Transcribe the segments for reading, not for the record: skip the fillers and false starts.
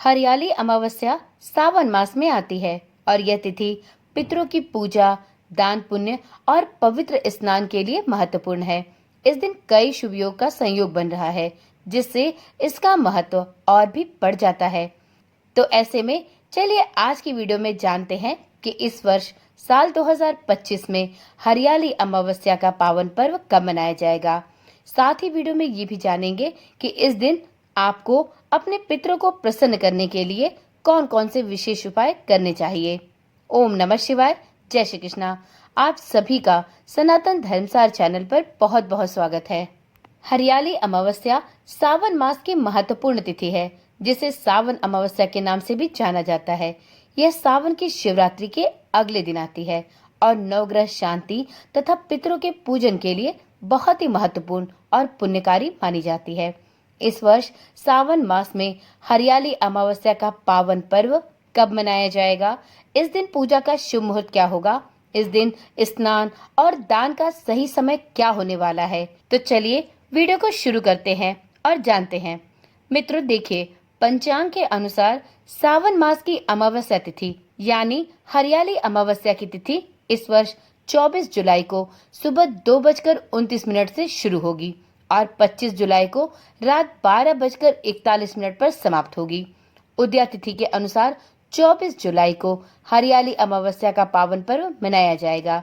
हरियाली अमावस्या सावन मास में आती है और यह तिथि पितरों की पूजा, दान पुण्य और पवित्र स्नान के लिए महत्वपूर्ण है। इस दिन कई शुभ योग का संयोग बन रहा है, जिससे इसका महत्व और भी बढ़ जाता है। तो ऐसे में चलिए आज की वीडियो में जानते हैं कि इस वर्ष साल 2025 में हरियाली अमावस्या का पावन पर्व कब मनाया जाएगा। साथ ही वीडियो में ये भी जानेंगे कि इस दिन आपको अपने पितरों को प्रसन्न करने के लिए कौन कौन से विशेष उपाय करने चाहिए। ओम नमः शिवाय। जय श्री कृष्णा। आप सभी का सनातन धर्मसार चैनल पर बहुत बहुत स्वागत है। हरियाली अमावस्या सावन मास की महत्वपूर्ण तिथि है, जिसे सावन अमावस्या के नाम से भी जाना जाता है। यह सावन की शिवरात्रि के अगले दिन आती है और नवग्रह शांति तथा पितरों के पूजन के लिए बहुत ही महत्वपूर्ण और पुण्यकारी मानी जाती है। इस वर्ष सावन मास में हरियाली अमावस्या का पावन पर्व कब मनाया जाएगा, इस दिन पूजा का शुभ मुहूर्त क्या होगा, इस दिन स्नान और दान का सही समय क्या होने वाला है। तो चलिए वीडियो को शुरू करते हैं और जानते हैं। मित्रों देखिए, पंचांग के अनुसार सावन मास की अमावस्या तिथि यानी हरियाली अमावस्या की तिथि इस वर्ष 24 जुलाई को सुबह 2:29 से शुरू होगी और 25 जुलाई को रात 12:41 पर समाप्त होगी। उदया तिथि के अनुसार 24 जुलाई को हरियाली अमावस्या का पावन पर्व मनाया जाएगा।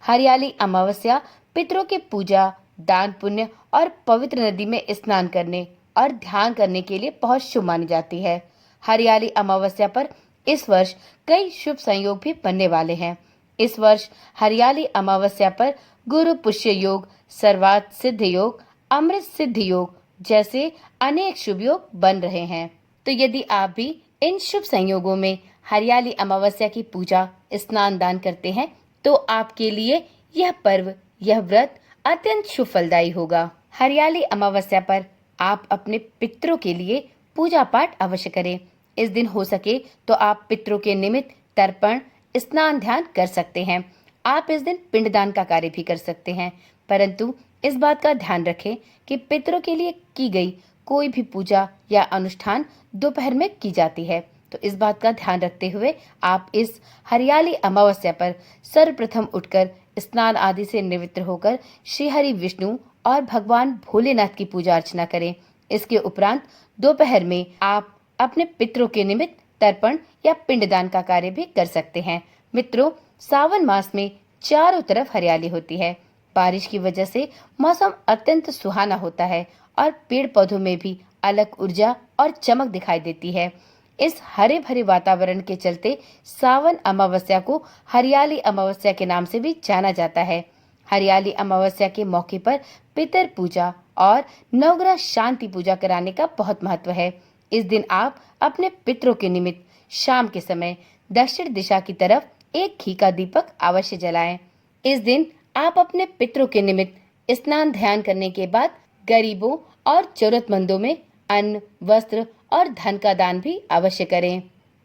हरियाली अमावस्या पितरों की पूजा, दान पुण्य और पवित्र नदी में स्नान करने और ध्यान करने के लिए बहुत शुभ मानी जाती है। हरियाली अमावस्या पर इस वर्ष कई शुभ संयोग भी बनने वाले हैं। इस वर्ष हरियाली अमावस्या पर गुरु पुष्य योग, सर्वार्थ सिद्ध योग, अमृत सिद्ध योग जैसे अनेक शुभ योग बन रहे हैं। तो यदि आप भी इन शुभ संयोगों में हरियाली अमावस्या की पूजा, स्नान दान करते हैं तो आपके लिए यह पर्व, यह व्रत अत्यंत शुभ फलदायी होगा। हरियाली अमावस्या पर आप अपने पितरों के लिए पूजा पाठ अवश्य करें। इस दिन हो सके तो आप पितरों के निमित्त तर्पण, स्नान ध्यान कर सकते हैं। आप इस दिन पिंडदान का कार्य भी कर सकते हैं, परंतु इस बात का ध्यान रखें कि पितरों के लिए की गई कोई भी पूजा या अनुष्ठान दोपहर में की जाती है। तो इस बात का ध्यान रखते हुए आप इस हरियाली अमावस्या पर सर्वप्रथम उठकर स्नान आदि से निवृत्त होकर श्री हरि विष्णु और भगवान भोलेनाथ की पूजा अर्चना करें। इसके उपरांत दोपहर में आप अपने पितरों के निमित्त तर्पण या पिंडदान का कार्य भी कर सकते हैं। मित्रों, सावन मास में चारों तरफ हरियाली होती है। बारिश की वजह से मौसम अत्यंत सुहाना होता है और पेड़ पौधों में भी अलग ऊर्जा और चमक दिखाई देती है। इस हरे भरे वातावरण के चलते सावन अमावस्या को हरियाली अमावस्या के नाम से भी जाना जाता है। हरियाली अमावस्या के मौके पर पितर पूजा और नवग्रह शांति पूजा कराने का बहुत महत्व है। इस दिन आप अपने पितरों के निमित्त शाम के समय दक्षिण दिशा की तरफ एक घी का दीपक अवश्य जलाएं। इस दिन आप अपने पितरों के निमित्त स्नान ध्यान करने के बाद गरीबों और जरूरतमंदों में अन्न, वस्त्र और धन का दान भी अवश्य करें।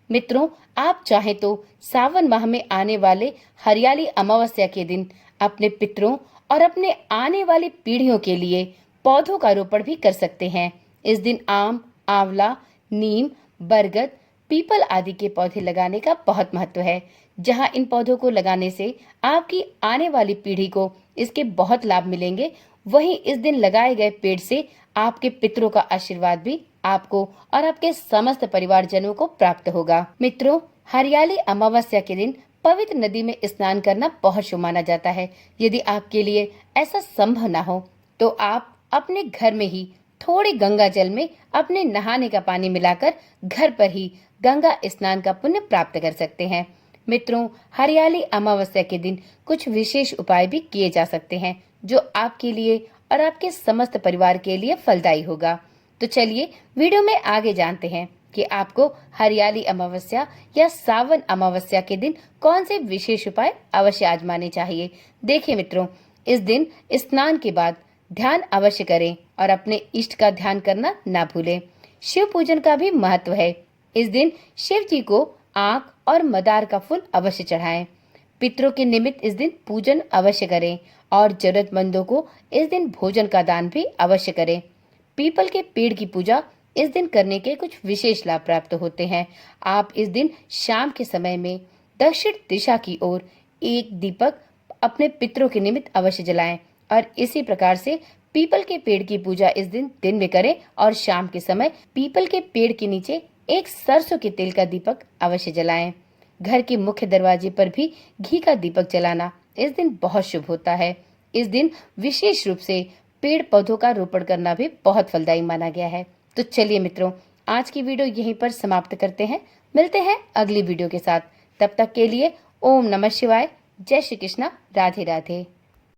मित्रों, आप चाहें तो सावन माह में आने वाले हरियाली अमावस्या के दिन अपने पितरों और अपने आने वाली पीढ़ियों के लिए पौधों का रोपण भी कर सकते हैं। इस दिन आम, आंवला, नीम, बरगद, पीपल आदि के पौधे लगाने का बहुत महत्व है। जहां इन पौधों को लगाने से आपकी आने वाली पीढ़ी को इसके बहुत लाभ मिलेंगे, वहीं इस दिन लगाए गए पेड़ से आपके पितरों का आशीर्वाद भी आपको और आपके समस्त परिवारजनों को प्राप्त होगा। मित्रों, हरियाली अमावस्या के दिन पवित्र नदी में स्नान करना बहुत शुभ माना जाता है। यदि आपके लिए ऐसा संभव न हो तो आप अपने घर में ही थोड़े गंगा जल में अपने नहाने का पानी मिलाकर घर पर ही गंगा स्नान का पुण्य प्राप्त कर सकते हैं। मित्रों, हरियाली अमावस्या के दिन कुछ विशेष उपाय भी किए जा सकते हैं जो आपके लिए और आपके समस्त परिवार के लिए फलदायी होगा। तो चलिए वीडियो में आगे जानते हैं कि आपको हरियाली अमावस्या या सावन अमावस्या के दिन कौन से विशेष उपाय अवश्य आजमाने चाहिए। देखिए मित्रों, इस दिन स्नान के बाद ध्यान अवश्य करें और अपने इष्ट का ध्यान करना ना भूलें। शिव पूजन का भी महत्व है। इस दिन शिव जी को आंख और मदार का फूल अवश्य चढ़ाएं। पितरों के निमित्त इस दिन पूजन अवश्य करें और जरूरतमंदों को इस दिन भोजन का दान भी अवश्य करें। पीपल के पेड़ की पूजा इस दिन करने के कुछ विशेष लाभ प्राप्त होते हैं। आप इस दिन शाम के समय में दक्षिण दिशा की ओर एक दीपक अपने पितरों के निमित्त अवश्य जलाएं और इसी प्रकार से पीपल के पेड़ की पूजा इस दिन में करें और शाम के समय पीपल के पेड़ के नीचे एक सरसों के तेल का दीपक अवश्य जलाएं। घर के मुख्य दरवाजे पर भी घी का दीपक जलाना इस दिन बहुत शुभ होता है। इस दिन विशेष रूप से पेड़ पौधों का रोपण करना भी बहुत फलदायी माना गया है। तो चलिए मित्रों, आज की वीडियो यहीं पर समाप्त करते हैं। मिलते हैं अगली वीडियो के साथ। तब तक के लिए ओम नमः शिवाय, जय श्री कृष्णा, राधे राधे।